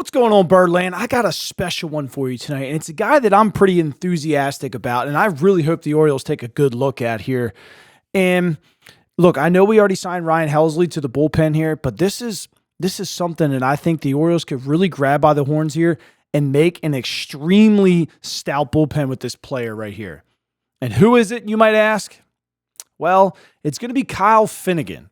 What's going on, Birdland? I got a special one for you tonight, and it's a guy that I'm pretty enthusiastic about, and I really hope the Orioles take a good look at here. And look, I know we already signed Ryan Helsley to the bullpen here, but this is something that I think the Orioles could really grab by the horns here and make an extremely stout bullpen with this player right here. And who is it, you might ask? Well, it's going to be Kyle Finnegan.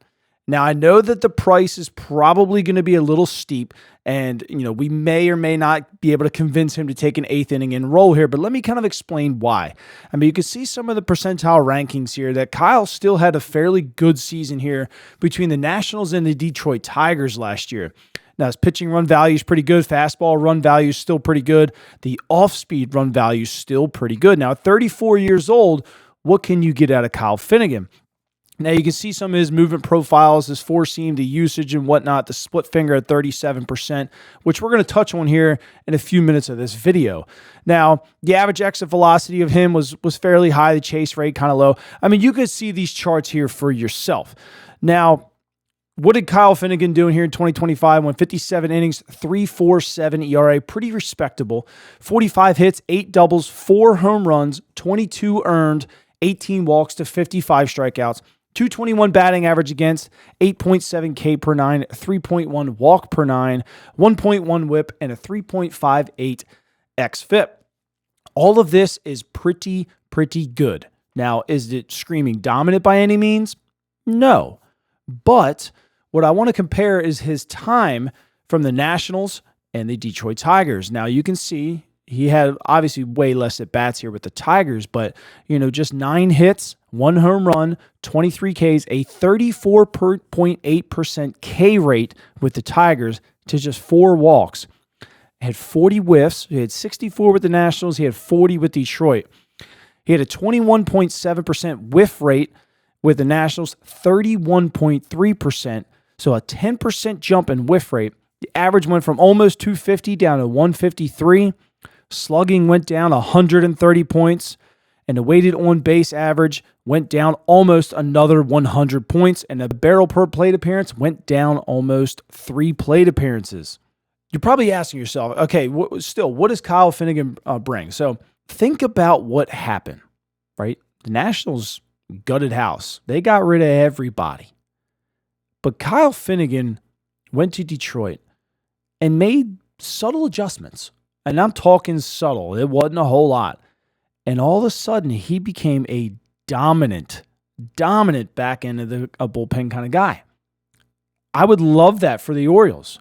Now, I know that the price is probably going to be a little steep, and we may or may not be able to convince him to take an eighth inning and roll here, but let me kind of explain why. I mean, you can see some of the percentile rankings here that Kyle still had a fairly good season here between the Nationals and the Detroit Tigers last year. Now, his pitching run value is pretty good. Fastball run value is still pretty good. The off-speed run value is still pretty good. Now, at 34 years old, what can you get out of Kyle Finnegan? Now, you can see some of his movement profiles, his four-seam, the usage and whatnot, the split finger at 37%, which we're going to touch on here in a few minutes of this video. Now, the average exit velocity of him was fairly high, the chase rate kind of low. I mean, you could see these charts here for yourself. Now, what did Kyle Finnegan do here in 2025? Went 57 innings, 3.47 ERA, pretty respectable. 45 hits, 8 doubles, 4 home runs, 22 earned, 18 walks to 55 strikeouts. 221 batting average against, 8.7 K per nine, 3.1 walk per nine, 1.1 whip, and a 3.58 xFIP. All of this is pretty good. Now, is it screaming dominant by any means? No. But what I want to compare is his time from the Nationals and the Detroit Tigers. Now, you can see he had obviously way less at bats here with the Tigers, but just 9 hits, 1 home run, 23 Ks, a 34.8% K rate with the Tigers to just 4 walks. Had 40 whiffs. He had 64 with the Nationals. He had 40 with Detroit. He had a 21.7% whiff rate with the Nationals, 31.3%. So a 10% jump in whiff rate. The average went from almost 250 down to 153. Slugging went down 130 points, and the weighted on-base average went down almost another 100 points, and the barrel per plate appearance went down almost 3 plate appearances. You're probably asking yourself, okay, what does Kyle Finnegan bring? So think about what happened, right? The Nationals gutted house. They got rid of everybody. But Kyle Finnegan went to Detroit and made subtle adjustments. And I'm talking subtle. It wasn't a whole lot. And all of a sudden, he became a dominant back end of the bullpen kind of guy. I would love that for the Orioles.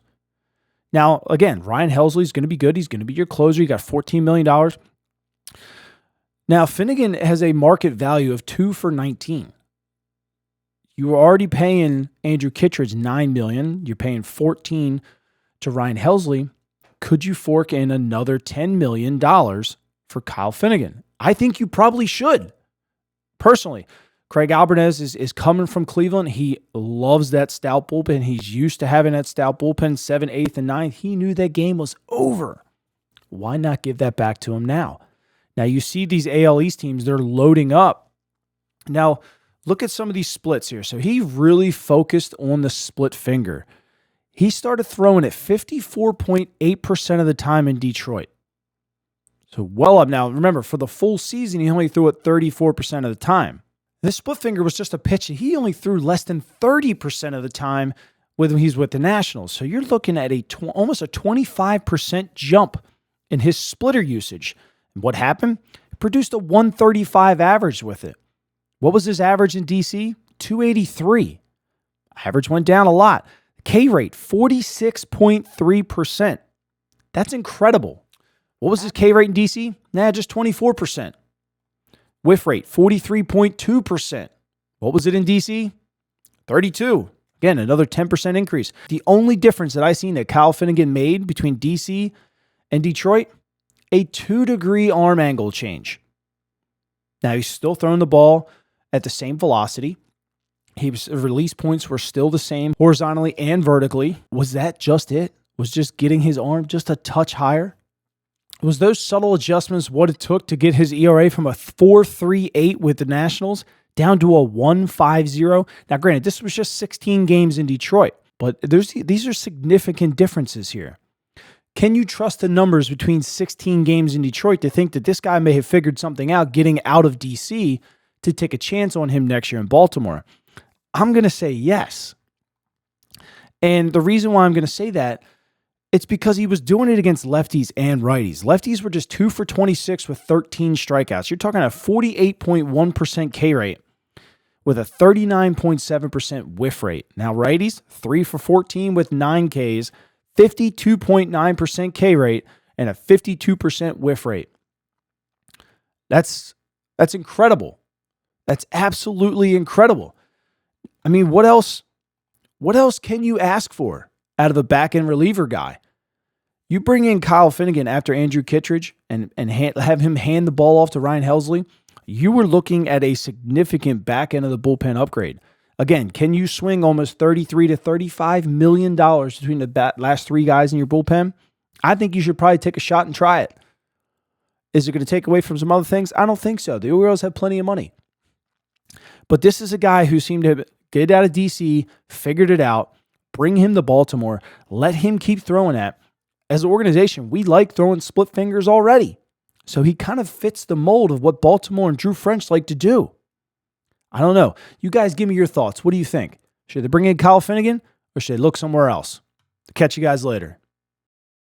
Now, again, Ryan Helsley is going to be good. He's going to be your closer. You got $14 million. Now, Finnegan has a market value of 2 for 19. You are already paying Andrew Kittredge $9 million. You're paying $14 to Ryan Helsley. Could you fork in another $10 million for Kyle Finnegan? I think you probably should. Personally, Craig Albanez is coming from Cleveland. He loves that stout bullpen. He's used to having that stout bullpen, 7th, 8th, and 9th. He knew that game was over. Why not give that back to him now? Now, you see these AL East teams, they're loading up. Now, look at some of these splits here. So he really focused on the split finger. He started throwing it 54.8% of the time in Detroit. So well up. Now, remember, for the full season, he only threw it 34% of the time. This split finger was just a pitch that he only threw less than 30% of the time when he's with the Nationals. So you're looking at almost a 25% jump in his splitter usage. And what happened? He produced a 135 average with it. What was his average in DC? 283. Average went down a lot. K rate, 46.3%. That's incredible. What was his K rate in DC? Just 24%. Whiff rate, 43.2%. What was it in DC? 32. Again, another 10% increase. The only difference that I seen that Kyle Finnegan made between DC and Detroit, a 2-degree arm angle change. Now, he's still throwing the ball at the same velocity. His release points were still the same horizontally and vertically. Was that just it? Was just getting his arm just a touch higher? Was those subtle adjustments what it took to get his ERA from a 4.38 with the Nationals down to a 1.50? Now, granted, this was just 16 games in Detroit, but these are significant differences here. Can you trust the numbers between 16 games in Detroit to think that this guy may have figured something out getting out of DC to take a chance on him next year in Baltimore? I'm going to say yes. And the reason why I'm going to say that, it's because he was doing it against lefties and righties. Lefties were just 2 for 26 with 13 strikeouts. You're talking a 48.1% K rate with a 39.7% whiff rate. Now, righties, 3 for 14 with 9 Ks, 52.9% K rate, and a 52% whiff rate. That's incredible. That's absolutely incredible. I mean, what else can you ask for out of a back-end reliever guy? You bring in Kyle Finnegan after Andrew Kittredge and have him hand the ball off to Ryan Helsley, you were looking at a significant back-end of the bullpen upgrade. Again, can you swing almost $33 to $35 million between the last 3 guys in your bullpen? I think you should probably take a shot and try it. Is it going to take away from some other things? I don't think so. The Orioles have plenty of money. But this is a guy who seemed to get out of DC, figured it out, bring him to Baltimore, let him keep throwing at. As an organization, we like throwing split fingers already. So he kind of fits the mold of what Baltimore and Drew French like to do. I don't know. You guys give me your thoughts. What do you think? Should they bring in Kyle Finnegan or should they look somewhere else? Catch you guys later.